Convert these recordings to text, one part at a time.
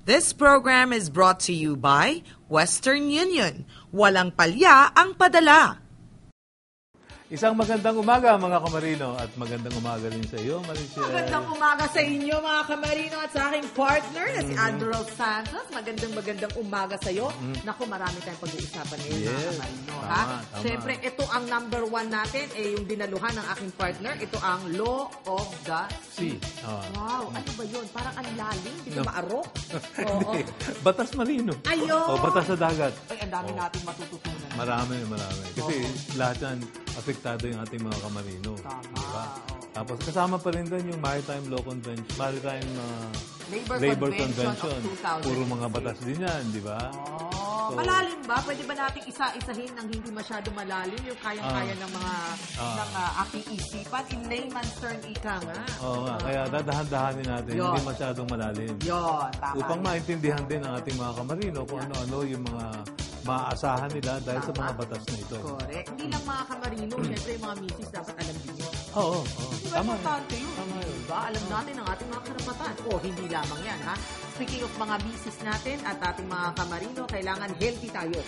This program is brought to you by Western Union. Walang palya ang padala. Isang magandang umaga mga kamarino at magandang umaga rin sa iyo, Maricia. Magandang umaga sa inyo mga kamarino at sa aking partner na si Admiral Santos. Magandang umaga sa iyo. Naku, marami tayong pag-uusapan ngayon mga kamarino. Tama. Siyempre, ito ang number one natin, yung dinaluhan ng aking partner. Ito ang Law of the Sea. Wow, ano ba yun? Parang ang lalim, hindi maarok. Hindi, batas marino. Ayun. O batas sa dagat. Ay, ang dami natin matututunan. Marami. Kasi lahat yan, apektado yung ating mga kamarino. Tama. Diba? Tapos kasama pa rin doon yung Maritime Law Convention, Maritime Labor Convention. of 2000. Puro mga batas din yan, di ba? So, malalim ba? Pwede ba natin isa-isahin ng hindi masyado malalim yung kayang-kaya ng mga ng aking isipan? In layman's term, ika nga. Oo nga, kaya dadahan-dahanin natin, hindi masyadong malalim. Yun, tama. Upang maintindihan din ng ating mga kamarino kung ano-ano yung mga maaasahan nila dahil sa mga batas na ito. Correct. Hindi lang mga kamarino, syempre yung mga misis dapat alam din yun. Oo. Diba, importante yun. Diba? Alam natin ang ating mga karapatan. Hindi lamang yan, ha? Speaking of mga misis natin at ating mga kamarino, kailangan healthy tayo.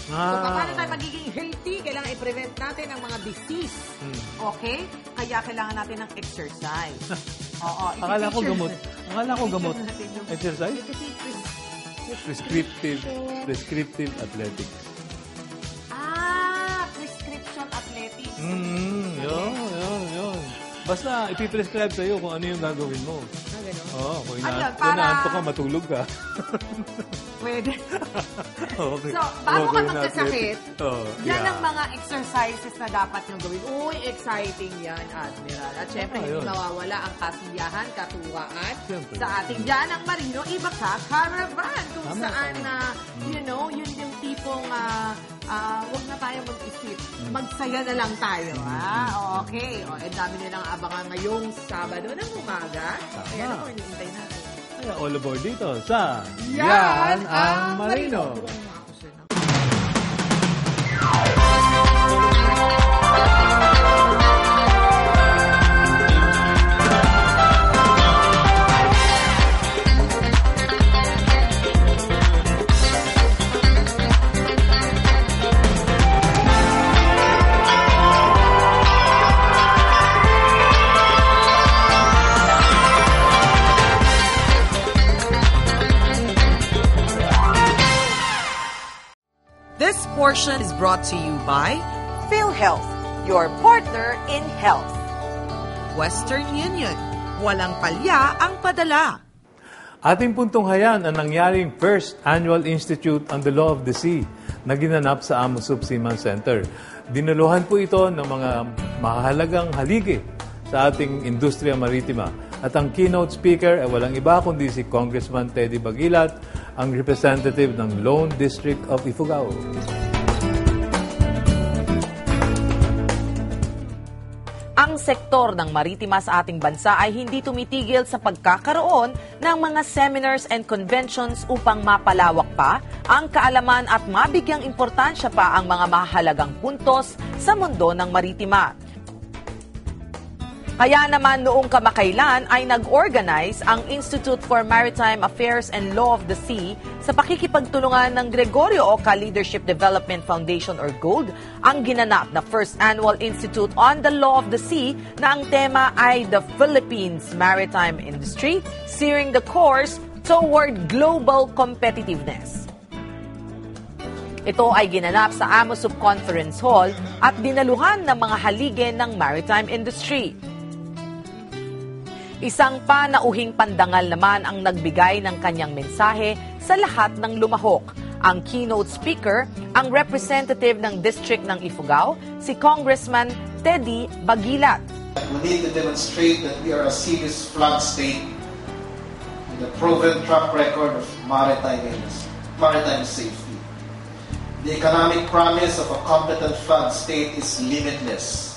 So, paano tayo magiging healthy? Kailangan i-prevent natin ang mga disease. Okay? Kaya kailangan natin ng exercise. Akala ko gamot. Exercise? Prescriptive athletics. Prescription athletics. Yun. Basta, ipiprescribe sa'yo kung ano yung gagawin mo. Ganun? Oo, kung inaanto ka, matulog ka. Pwede. Okay. So, bago ka magkasakit, yan yeah. ang mga exercises na dapat nyo gawin. Uy, exciting yan, Admiral. At syempre, hindi mawawala ang kasiyahan, katuwaan sa ating Yan ang Marino Iba Ka Caravan. Kung saan, yun yung tipong huwag na tayo mag-isip. Magsaya na lang tayo. Okay. Dami nilang abangan ngayong Sabado ng umaga. Kaya naman, iniintay natin. Kaya all aboard dito sa Yan ang Marino. This portion is brought to you by PhilHealth, your partner in health. Western Union. Walang palya ang padala. Ating puntunghayan ang nangyaring First Annual Institute on the Law of the Sea na ginanap sa Amosup Seaman Center. Dinaluhan po ito ng mga mahalagang haligi sa ating industriya maritima. At ang keynote speaker ay walang iba kundi si Congressman Teddy Bagilat, ang representative ng Lone District of Ifugao. Ang sektor ng maritima sa ating bansa ay hindi tumitigil sa pagkakaroon ng mga seminars and conventions upang mapalawak pa ang kaalaman at mabigyang importansya pa ang mga mahalagang puntos sa mundo ng maritima. Kaya naman noong kamakailan ay nag-organize ang Institute for Maritime Affairs and Law of the Sea sa pakikipagtulungan ng Gregorio Oca Leadership Development Foundation or GOLD ang ginanap na First Annual Institute on the Law of the Sea na ang tema ay The Philippines Maritime Industry, Steering the Course Toward Global Competitiveness. Ito ay ginanap sa Amosup Conference Hall at dinaluhan ng mga haligi ng maritime industry. Isang panauhing pandangal naman ang nagbigay ng kanyang mensahe sa lahat ng lumahok. Ang keynote speaker, ang representative ng district ng Ifugao, si Congressman Teddy Bagilat. We need to demonstrate that we are a serious flag state with a proven track record of maritime safety. The economic promise of a competent flag state is limitless.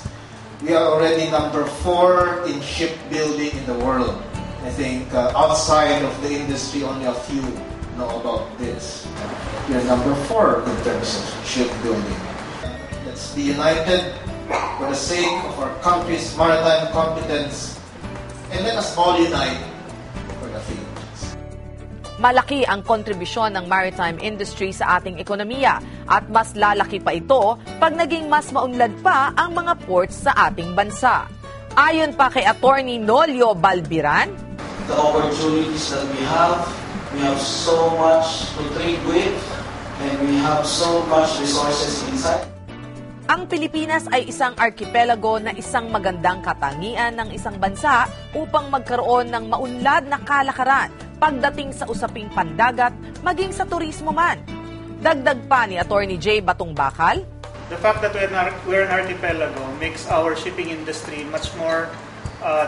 We are already number 4 in shipbuilding in the world. I think outside of the industry, only a few know about this. We are number 4 in terms of shipbuilding. Let's be united for the sake of our country's maritime competence, and let us all unite for the Philippines. Malaki ang kontribusyon ng maritime industry sa ating ekonomiya at mas lalaki pa ito pag naging mas maunlad pa ang mga ports sa ating bansa. Ayon pa kay Attorney Nolio Balbiran, the opportunities that we have so much to trade with and we have so much resources inside. ang Pilipinas ay isang archipelago na isang magandang katangian ng isang bansa upang magkaroon ng maunlad na kalakaran pagdating sa usaping pandagat maging sa turismo man. Dagdag pa ni Attorney J. Batong Bakal, the fact that we're an archipelago makes our shipping industry much more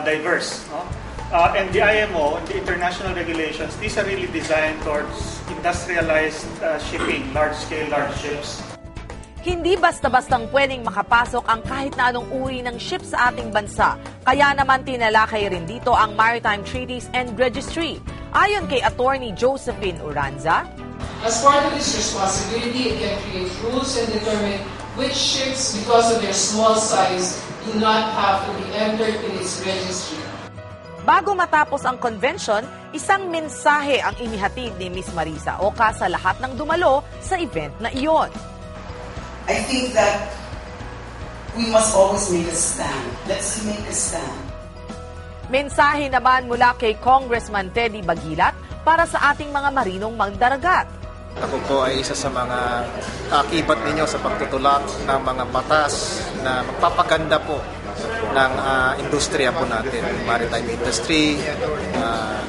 diverse. No? And the IMO, the international regulations, these are really designed towards industrialized shipping, large-scale, large ships. hindi basta-bastang pwedeng makapasok ang kahit na anong uri ng ship sa ating bansa. Kaya naman tinalakay rin dito ang Maritime Treaties and Registry. Ayon kay Attorney Josephine Uranza, as part of this responsibility, it can create rules and determine which ships, because of their small size, do not have to be entered in its registry. bago matapos ang convention, isang mensahe ang inihatid ni Ms. Marisa Oca sa lahat ng dumalo sa event na iyon. I think that we must always make a stand. Let's make a stand. Mensahe naman mula kay Congressman Teddy Bagilat para sa ating mga marinong magdaragat. Ako po ay isa sa mga kaakibat ninyo sa pagtutulak ng mga batas na magpapaganda po ng industriya po natin, maritime industry.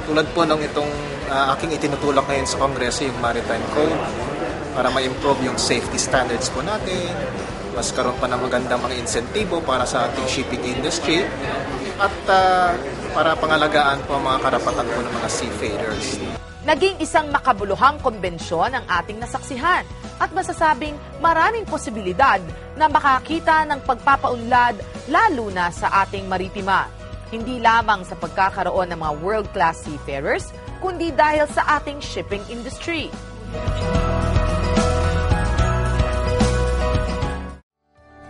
Tulad po ng itong aking itinutulak ngayon sa Kongreso, yung Maritime Code, para ma-improve yung safety standards po natin, mas karoon pa ng magandang mga insentibo para sa ating shipping industry, at para pangalagaan po ang mga karapatan po ng mga seafarers. Naging isang makabuluhang konbensyon ang ating nasaksihan at masasabing maraming posibilidad na makakita ng pagpapaunlad lalo na sa ating maritima. Hindi lamang sa pagkakaroon ng mga world-class seafarers, kundi dahil sa ating shipping industry.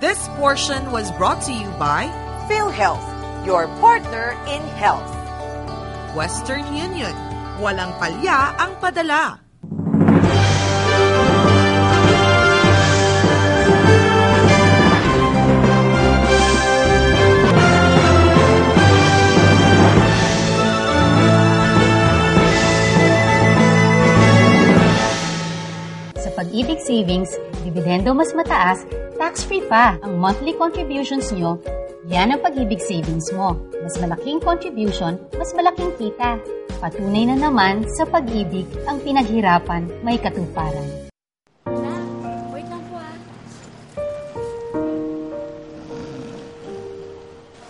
This portion was brought to you by PhilHealth, your partner in health. Western Union. Walang palya ang padala. Sa Pag-ibig Savings, dividendo mas mataas, tax-free pa ang monthly contributions nyo. Yan ang Pag-ibig Savings mo. Mas malaking contribution, mas malaking kita. Patunay na naman sa pag-ibig ang pinaghirapan may katuparan. Wait lang po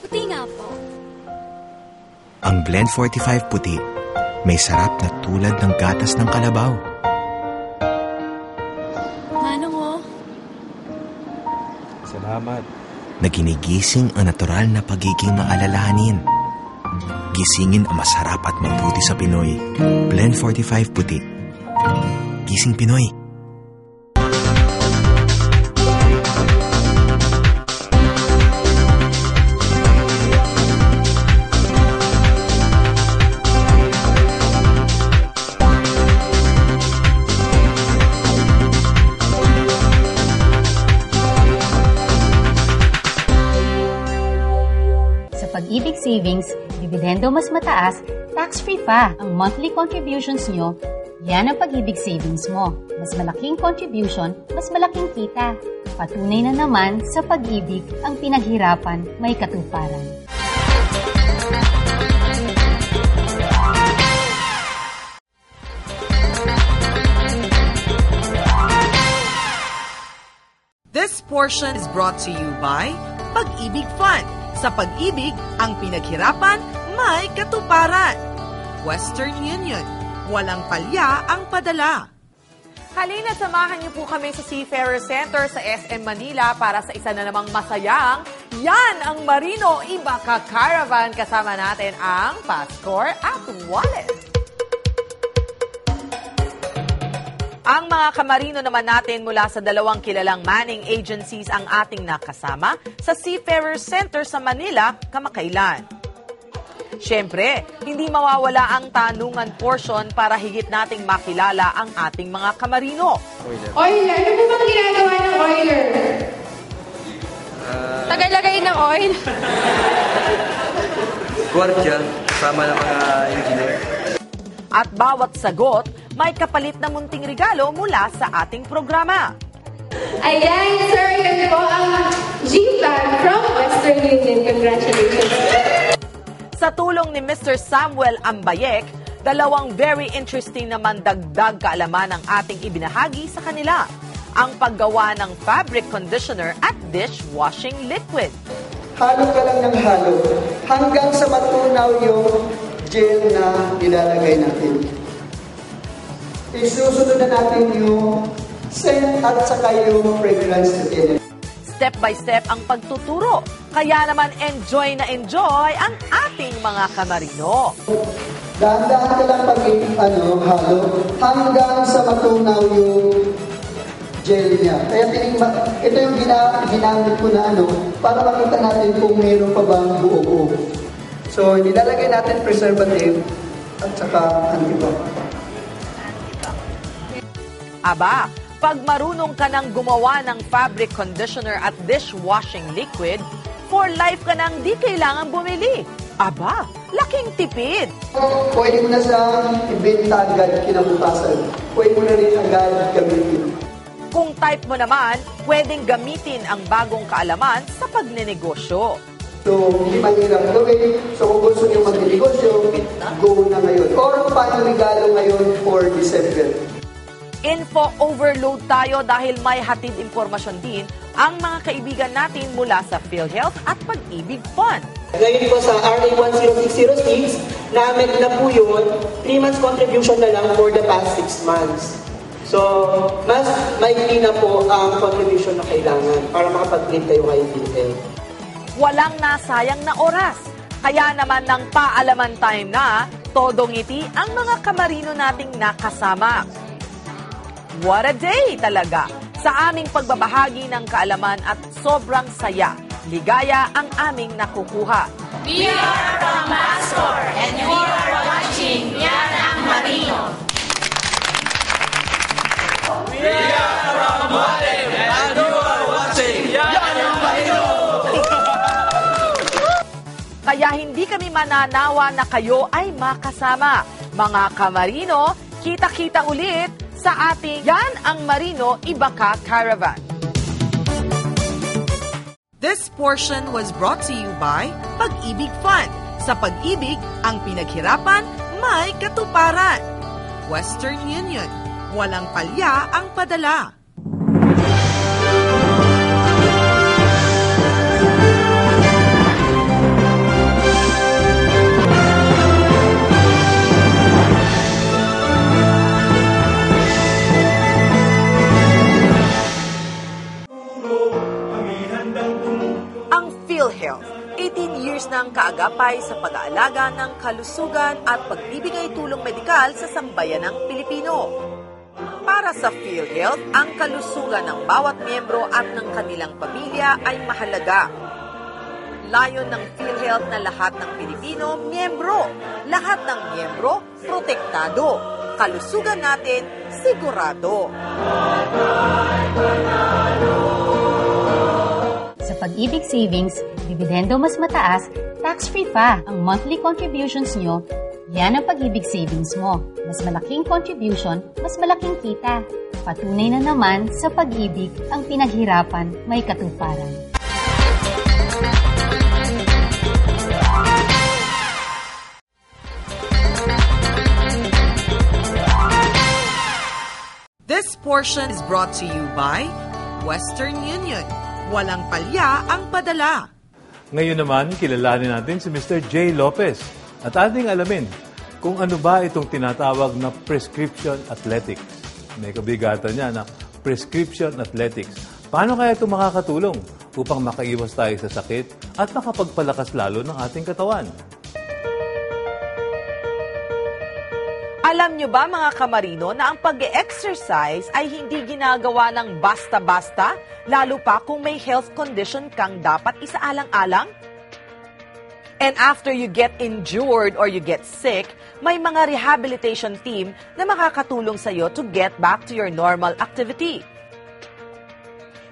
Puti nga po. Ang Blend 45 puti, may sarap na tulad ng gatas ng kalabaw. Manong oh. Salamat. Naginigising ang natural na pagiging maalalahanin. Gisingin ang masarap at mabuti sa Pinoy. Blend 45 puti. Gising Pinoy. Pag-ibig Savings, dividendo mas mataas, tax-free pa ang monthly contributions nyo. Yan ang Pag-ibig Savings mo. Mas malaking contribution, mas malaking kita. Patunay na naman sa pag-ibig ang pinaghirapan may katuparan. This portion is brought to you by Pag-ibig Fund. Sa pag-ibig, ang pinaghirapan, may katuparan. Western Union. Walang palya ang padala. Halina, samahan niyo po kami sa Seafarer Center sa SM Manila para sa isa na namang masayang Yan ang Marino Iba Ka Caravan. Kasama natin ang Pascor at Wallace. Ang mga kamarino naman natin mula sa dalawang kilalang manning agencies ang ating nakasama sa Seafarer Center sa Manila kamakailan. Siyempre, hindi mawawala ang tanungan portion para higit nating makilala ang ating mga kamarino. Oiler, ano po bang ginagawa ng oiler? Tagalagay ng oil. Gwardiya, kasama ng mga engineer. At bawat sagot, may kapalit na munting regalo mula sa ating programa. Ayan, sir, yan po ang G-Flag from Western Union. Congratulations. Sa tulong ni Mr. Samuel Ambayek, dalawang very interesting naman dagdag kaalaman ang ating ibinahagi sa kanila. Ang paggawa ng fabric conditioner at dishwashing liquid. Halo ka lang ng halo hanggang sa matunaw yung gel na nilalagay natin. Isusunod na natin yung scent at saka yung fragrance natin. Step by step ang pagtuturo. Kaya naman enjoy na enjoy ang ating mga kamarino. Dahan-dahan ka lang halo hanggang sa matunaw yung gel niya. Kaya ito yung ginamit ko na para makita natin kung mayroon pa bang buo-buo. So, nilalagay natin preservative at saka antibacterial. Aba, pag marunong ka nang gumawa ng fabric conditioner at dishwashing liquid, for life ka nang di kailangan bumili. Aba, laking tipid. Pwede mo na siyang ibenta agad kinabukasan. Pwede mo na rin agad gamitin. Kung type mo naman, pwedeng gamitin ang bagong kaalaman sa pagnenegosyo. So, hindi mahirap gawin. So, kung gusto niyo mag-negosyo, go na ngayon. Or paano regalo ngayon for December. Info overload tayo dahil may hatid impormasyon din ang mga kaibigan natin mula sa PhilHealth at Pag-ibig Fund. Ngayon po sa RA 10606, namin na po yun, 3 months contribution na lang for the past 6 months. So, mas maikli na po ang contribution na kailangan para makapag-claim tayo kay PhilHealth. Walang nasayang na oras. Kaya naman ng paalaman time na, todo ngiti ang mga kamarino nating nakasama. What a day talaga! Sa aming pagbabahagi ng kaalaman at sobrang saya, ligaya ang aming nakukuha. We are from Mascor and you are watching Yan ang Marino. We are from Guatem and you are watching Yan ang Marino. Kaya hindi kami mananawa na kayo ay makasama. Mga kamarino, kita-kita ulit sa ating Yan ang Marino Ibaka Caravan. This portion was brought to you by Pag-ibig Fund. Sa pag-ibig, ang pinaghirapan, may katuparan. Western Union. Walang palya ang padala. PhilHealth, 18 years ng kaagapay sa pag-aalaga ng kalusugan at pagbibigay tulong medikal sa sambayanang Pilipino. Para sa PhilHealth, ang kalusugan ng bawat miyembro at ng kanilang pamilya ay mahalaga. Layon ng PhilHealth na lahat ng Pilipino, miyembro. Lahat ng miyembro, protektado. Kalusugan natin, sigurado. Sa Pag-ibig Savings, dividendo mas mataas, tax-free pa ang monthly contributions nyo. Yan ang Pag-ibig Savings mo. Mas malaking contribution, mas malaking kita. Patunay na naman sa pag-ibig ang pinaghirapan may katuparan. This portion is brought to you by Western Union. Walang palya ang padala. Ngayon naman, kilalanin natin si Mr. J. Lopez at ating alamin kung ano ba itong tinatawag na prescription athletics. May kabigatan niya na prescription athletics. Paano kaya ito makakatulong upang makaiwas tayo sa sakit at makapagpalakas lalo ng ating katawan? Alam nyo ba mga kamarino na ang pag-exercise ay hindi ginagawa ng basta-basta, lalo pa kung may health condition kang dapat isaalang-alang? And after you get injured or you get sick, may mga rehabilitation team na makakatulong sa iyo to get back to your normal activity.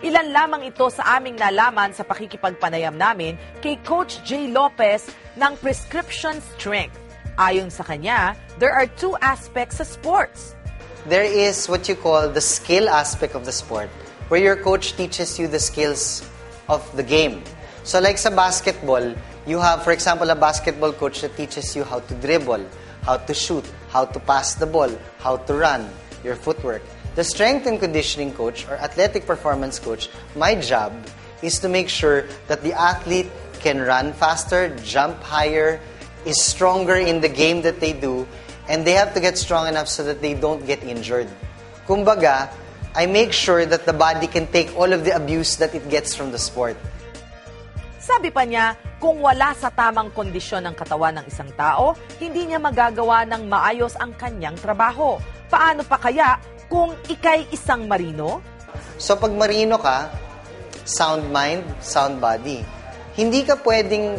Ilan lamang ito sa aming nalaman sa pakikipagpanayam namin kay Coach Jay Lopez ng Prescription Strength. Ayon sa kanya, there are two aspects sa sports. There is what you call the skill aspect of the sport, where your coach teaches you the skills of the game. So like sa basketball, you have, for example, a basketball coach that teaches you how to dribble, how to shoot, how to pass the ball, how to run, your footwork. The strength and conditioning coach or athletic performance coach, my job is to make sure that the athlete can run faster, jump higher, is stronger in the game that they do, and they have to get strong enough so that they don't get injured. Kumbaga, I make sure that the body can take all of the abuse that it gets from the sport. Sabi pa niya, kung wala sa tamang kondisyon ng katawan ng isang tao, hindi niya magagawa ng maayos ang kanyang trabaho. Paano pa kaya kung ikay isang marino? So pag marino ka, sound mind, sound body. Hindi ka pwedeng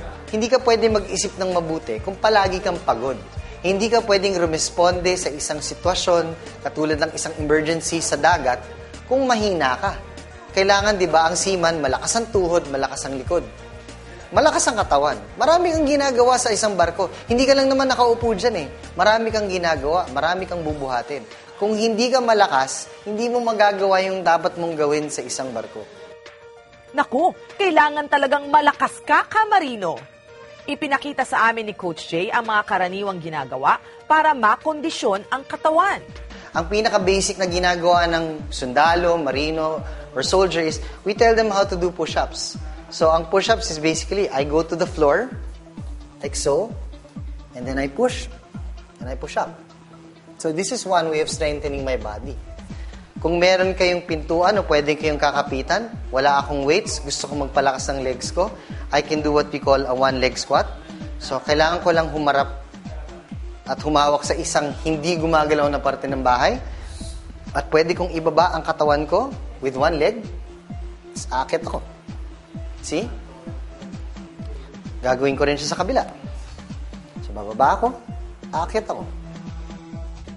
mag-isip ng mabuti kung palagi kang pagod. Hindi ka pwedeng rumisponde sa isang sitwasyon, katulad ng isang emergency sa dagat, kung mahina ka. Kailangan, di ba, ang seaman, malakas ang tuhod, malakas ang likod. Malakas ang katawan. Marami kang ginagawa sa isang barko. Hindi ka lang naman nakaupo dyan eh. Marami kang ginagawa, marami kang bubuhatin. Kung hindi ka malakas, hindi mo magagawa yung dapat mong gawin sa isang barko. Naku, kailangan talagang malakas ka, kamarino. Ipinakita sa amin ni Coach Jay ang mga karaniwang ginagawa para makondisyon ang katawan. Ang pinaka-basic na ginagawa ng sundalo, marino, or soldier is we tell them how to do push-ups. So, ang push-ups is basically, I go to the floor, like so, and then I push, and I push up. So, this is one way of strengthening my body. Kung meron kayong pintuan o pwedeng kayong kakapitan, wala akong weights, gusto ko magpalakas ng legs ko, I can do what we call a one-leg squat. So, kailangan ko lang humarap at humawak sa isang hindi gumagalaw na parte ng bahay. At pwede kong ibaba ang katawan ko with one leg. Akit ako. See? Gagawin ko rin siya sa kabila. So, bababa ako, akit ako.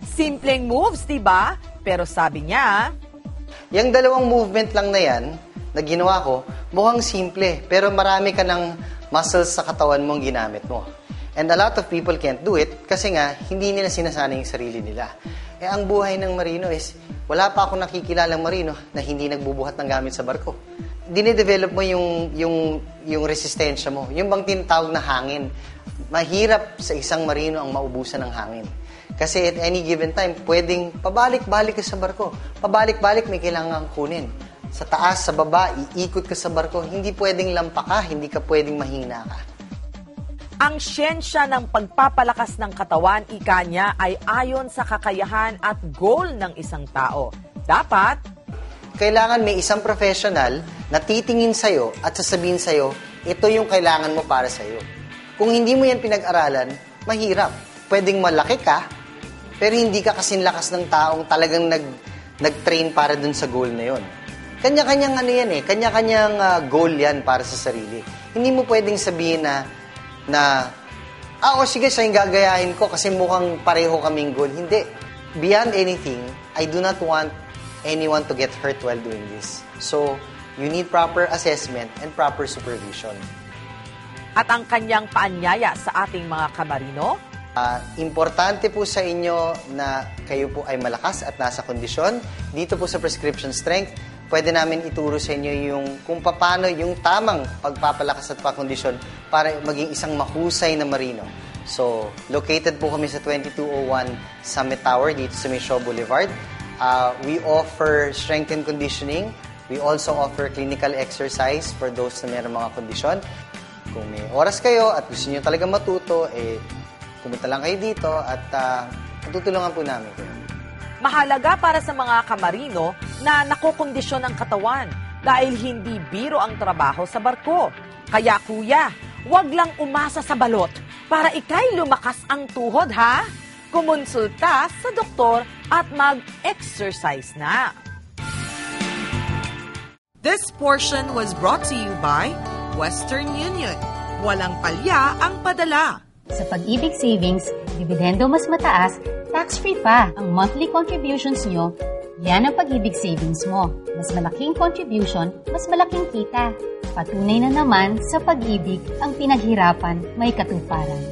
Simpleng moves, diba? Pero sabi niya, yung dalawang movement lang na yan, na ginawa ko, mukhang simple, pero marami ka ng muscles sa katawan mong ginamit mo. And a lot of people can't do it kasi nga, hindi nila sinasanay yung sarili nila. Eh, ang buhay ng marino is, wala pa akong nakikilalang marino na hindi nagbubuhat ng gamit sa barko. Dine-develop mo yung resistensya mo. Yung bang tinatawag na hangin. Mahirap sa isang marino ang maubusan ng hangin. Kasi at any given time, pwedeng pabalik-balik ka sa barko. Pabalik-balik may kailangan kunin. Sa taas, sa baba, iikot ka sa barko. Hindi pwedeng lampa ka, hindi ka pwedeng mahina ka. Ang siyensya ng pagpapalakas ng katawan, ika niya, ay ayon sa kakayahan at goal ng isang tao. Dapat, kailangan may isang professional na titingin sa'yo at sasabihin sa'yo, ito yung kailangan mo para sa'yo. Kung hindi mo yan pinag-aralan, mahirap. Pwedeng malaki ka, pero hindi ka kasing lakas ng taong talagang nag-train para dun sa goal na yon. Kanya-kanyang ano yan eh, kanya-kanyang goal yan para sa sarili. Hindi mo pwedeng sabihin sige, siya yung gagayahin ko kasi mukhang pareho kaming goal. Hindi. Beyond anything, I do not want anyone to get hurt while doing this. So, you need proper assessment and proper supervision. At ang kanyang paanyaya sa ating mga kamarino? Importante po sa inyo na kayo po ay malakas at nasa kondisyon. Dito po sa Prescription Strength, pwede namin ituro sa inyo yung kung paano yung tamang pagpapalakas at pakondisyon para maging isang mahusay na marino. So, located po kami sa 2201 Summit Tower dito sa Mission Boulevard. We offer strength and conditioning. We also offer clinical exercise for those na mayroong mga kondisyon. Kung may oras kayo at gusto niyo talaga matuto, pumunta lang kayo dito at matutulungan po namin kayo. Mahalaga para sa mga kamarino na nakokondisyon ang katawan dahil hindi biro ang trabaho sa barko. Kaya kuya, huwag lang umasa sa balot para ikay lumakas ang tuhod, ha? Kumonsulta sa doktor at mag-exercise na. This portion was brought to you by Western Union. walang palya ang padala. Sa Pag-ibig Savings, dividendo mas mataas, tax-free pa ang monthly contributions nyo. Yan ang Pag-ibig Savings mo. Mas malaking contribution, mas malaking kita. Patunay na naman sa pag-ibig ang pinaghirapan may katuparan.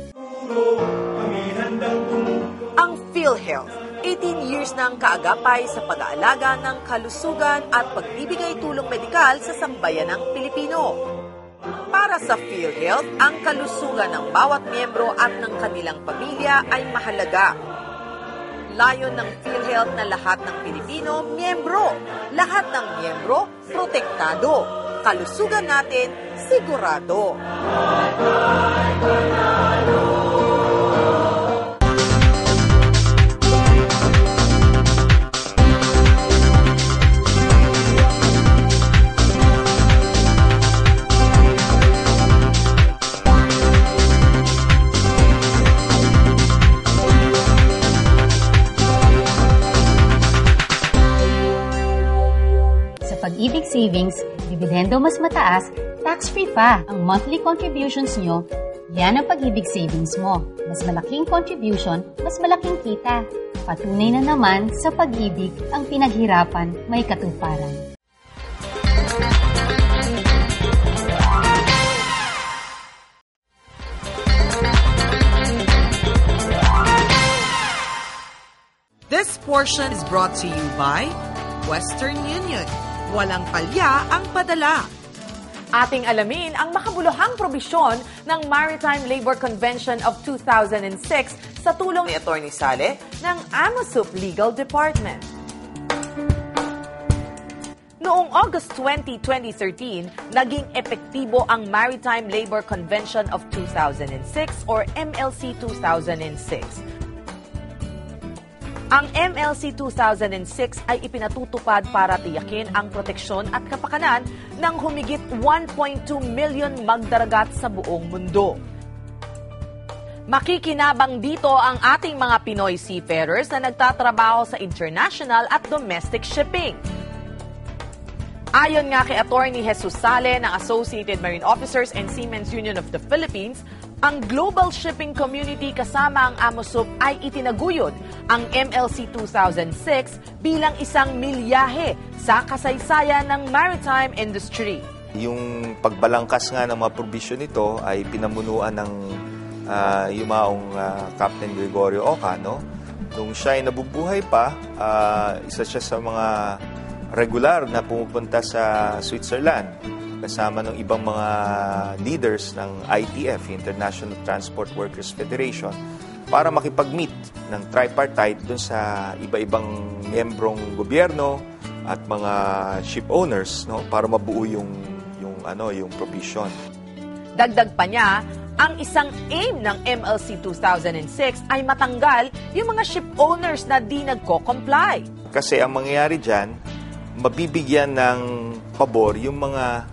Ang PhilHealth, 18 years ng kaagapay sa pag-aalaga ng kalusugan at pagbibigay tulong medikal sa sambayanang Pilipino. Para sa PhilHealth, ang kalusugan ng bawat miyembro at ng kanilang pamilya ay mahalaga. Layon ng PhilHealth na lahat ng Pilipino, miyembro. Lahat ng miyembro, protektado. Kalusugan natin, sigurado. Pag-ibig Savings, dividendo mas mataas, tax-free pa ang monthly contributions nyo. Yan ang Pag-ibig Savings mo. Mas malaking contribution, mas malaking kita. Patunay na naman sa pag-ibig ang pinaghirapan may katuparan. This portion is brought to you by Western Union. Walang palya ang padala. Ating alamin ang makabuluhang probisyon ng Maritime Labor Convention of 2006 sa tulong ni Atty. Sale ng AMOSUP Legal Department. Noong August 20, 2013, naging epektibo ang Maritime Labor Convention of 2006 or MLC 2006. Ang MLC 2006 ay ipinatutupad para tiyakin ang proteksyon at kapakanan ng humigit 1.2 million magdaragat sa buong mundo. Makikinabang dito ang ating mga Pinoy seafarers na nagtatrabaho sa international at domestic shipping. Ayon nga kay Atty. Jesus Sale ng Associated Marine Officers and Seamen's Union of the Philippines, ang global shipping community kasama ang AMOSUP ay itinaguyod ang MLC 2006 bilang isang milyahe sa kasaysayan ng maritime industry. Yung pagbalangkas nga ng mga provision nito ay pinamunuan ng yumaong Captain Gregorio Oca, no? Nung siya ay nabubuhay pa, isa siya sa mga regular na pumupunta sa Switzerland kasama ng ibang mga leaders ng ITF, International Transport Workers Federation, para makipag-meet ng tripartite dun sa iba-ibang miyembrong gobyerno at mga ship owners, no, para mabuo yung provision. Dagdag pa niya, ang isang aim ng MLC 2006 ay matanggal yung mga ship owners na di nagko-comply. Kasi ang mangyayari dyan, mabibigyan ng pabor yung mga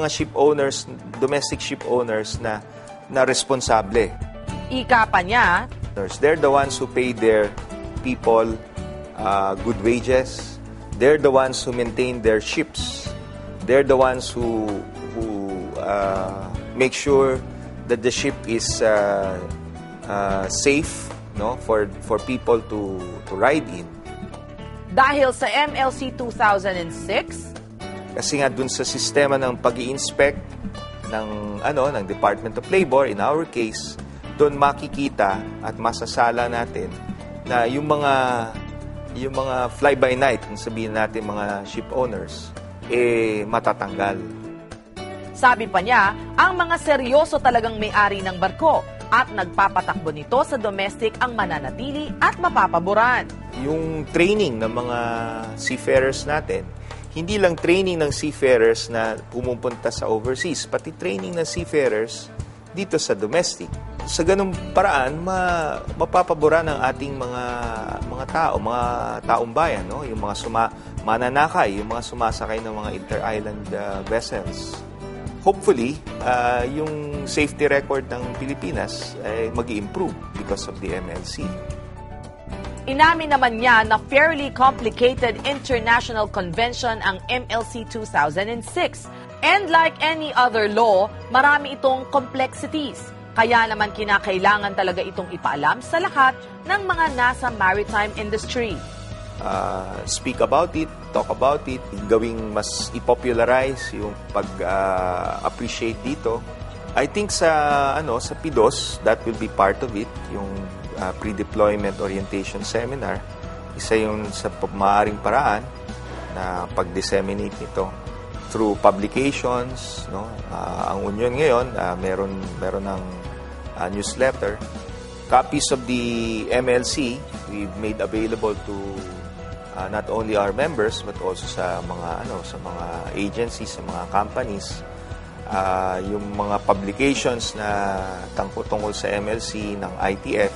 ship owners, domestic ship owners na responsable. Ika pa niya, they're the ones who pay their people good wages. They're the ones who maintain their ships. They're the ones who make sure that the ship is safe, no, for people to ride in. Dahil sa MLC 2006, kasi nga dun sa sistema ng pag-i-inspect ng Department of Labor, in our case, doon makikita at masasala natin na yung mga fly-by-night, kung sabihin natin mga ship owners, matatanggal. Sabi pa niya, ang mga seryoso talagang may-ari ng barko at nagpapatakbo nito sa domestic ang mananatili at mapapaboran. Yung training ng mga seafarers natin, hindi lang training ng seafarers na pumupunta sa overseas, pati training ng seafarers dito sa domestic. Sa ganung paraan, mapapaboran ng ating mga taong bayan, no? Yung mga mananakay, yung mga sumasakay ng mga inter-island vessels. Hopefully, yung safety record ng Pilipinas ay mag-i-improve because of the MLC. Inamin naman niya na fairly complicated international convention ang MLC 2006. And like any other law, marami itong complexities. Kaya naman kinakailangan talaga itong ipaalam sa lahat ng mga nasa maritime industry. Speak about it, talk about it, gawing mas i-popularize yung pag-appreciate dito. I think sa PIDOS, that will be part of it, yung pre-deployment orientation seminar. Isa yung sa maaaring paraan na pag-disseminate nito through publications, no? Ang Union ngayon, meron ng newsletter. Copies of the MLC we've made available to not only our members but also sa mga agencies, sa mga companies. Yung mga publications na tungkol sa MLC ng ITF,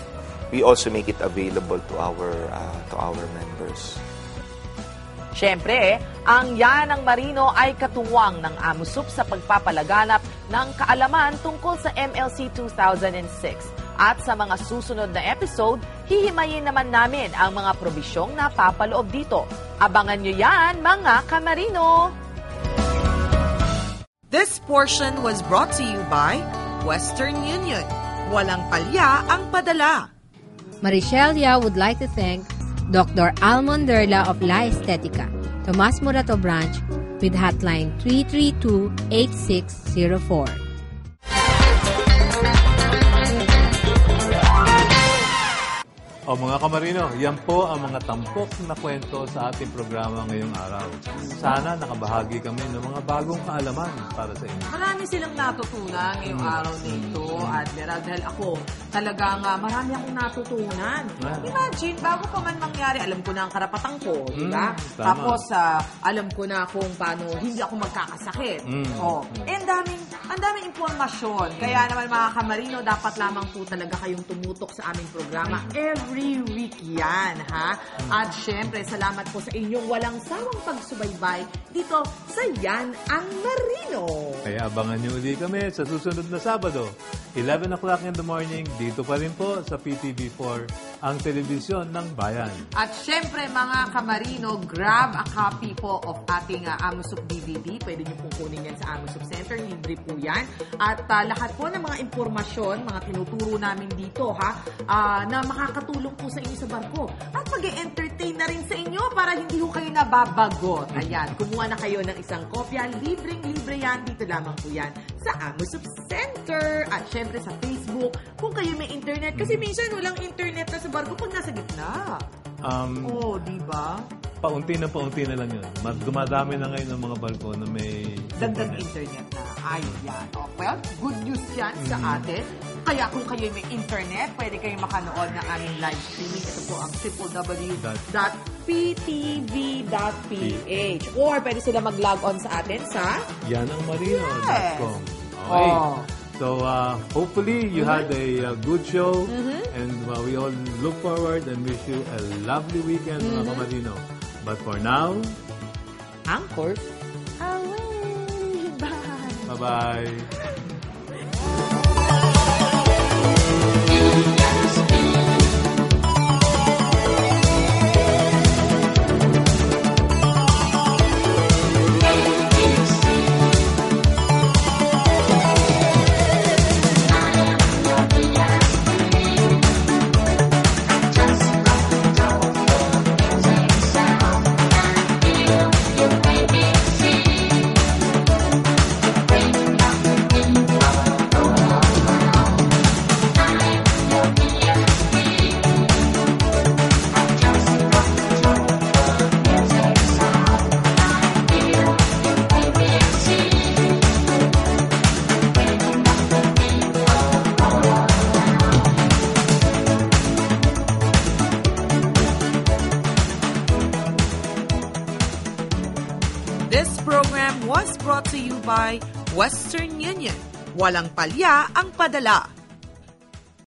we also make it available to our members. Siyempre, ang Yanang Marino ay katuwang ng AMUSUP sa pagpapalaganap ng kaalaman tungkol sa MLC 2006. At sa mga susunod na episode, hihimayin naman namin ang mga probisyong napapaloob dito. Abangan nyo yan, mga kamarino! This portion was brought to you by Western Union. Walang palya ang padala. Marichelle Yao would like to thank Dr. Almond Derla of La Estetica, Tomas Morato Branch, with hotline 332-8604. O mga kamarino, yan po ang mga tampok na kwento sa ating programa ngayong araw. Sana nakabahagi kami ng mga bagong kaalaman para sa inyo. Marami silang natutunan ngayong araw nito, Admiral, dahil ako talagang marami akong natutunan. Imagine, bago pa man mangyari, alam ko na ang karapatan ko, di ba? Tapos, alam ko na kung paano hindi ako magkakasakit. Ang daming impormasyon. Kaya naman mga kamarino, dapat lamang po talaga kayong tumutok sa aming programa every week yan, ha? At syempre, salamat po sa inyong walang sawang pagsubaybay dito sa Yan ang Marino. Kaya abangan nyo ulit kami sa susunod na Sabado, 11 o'clock in the morning, dito pa rin po sa PTV4, ang telebisyon ng bayan. At syempre, mga kamarino, grab a copy po of ating AMUSUP DVD. Pwede nyo pong kunin yan sa AMUSUP Center. Libre po yan. At lahat po ng mga impormasyon, mga tinuturo namin dito, ha, na makakatulong po sa inyo sa barko. At mag-e-entertain na rin sa inyo para hindi ho kayo nababagot. Ayan, kumuha na kayo ng isang kopya. Libreng-libre yan. Dito lamang po yan sa AMUSUP Center. At syempre sa Facebook, kung kayo may internet. Kasi minsan walang internet na sa barko pag nasa gitna. Di ba? Paunti na lang yun. Dumadami na ngayon ng mga barko na may dagdag internet na. Ayan. Well, good news yan sa atin. Kaya kung kayo may internet, pwede kayong makanood ng aming live streaming. Ito po ang www.ptv.ph or pwede sila mag-log on sa atin sa yanangmarino.com. Okay. So, hopefully, you had a good show and we all look forward and wish you a lovely weekend, mga kamarino. But for now, Anchors away! Bye! Bye-bye! Was brought to you by Western Union. Walang palya ang padala.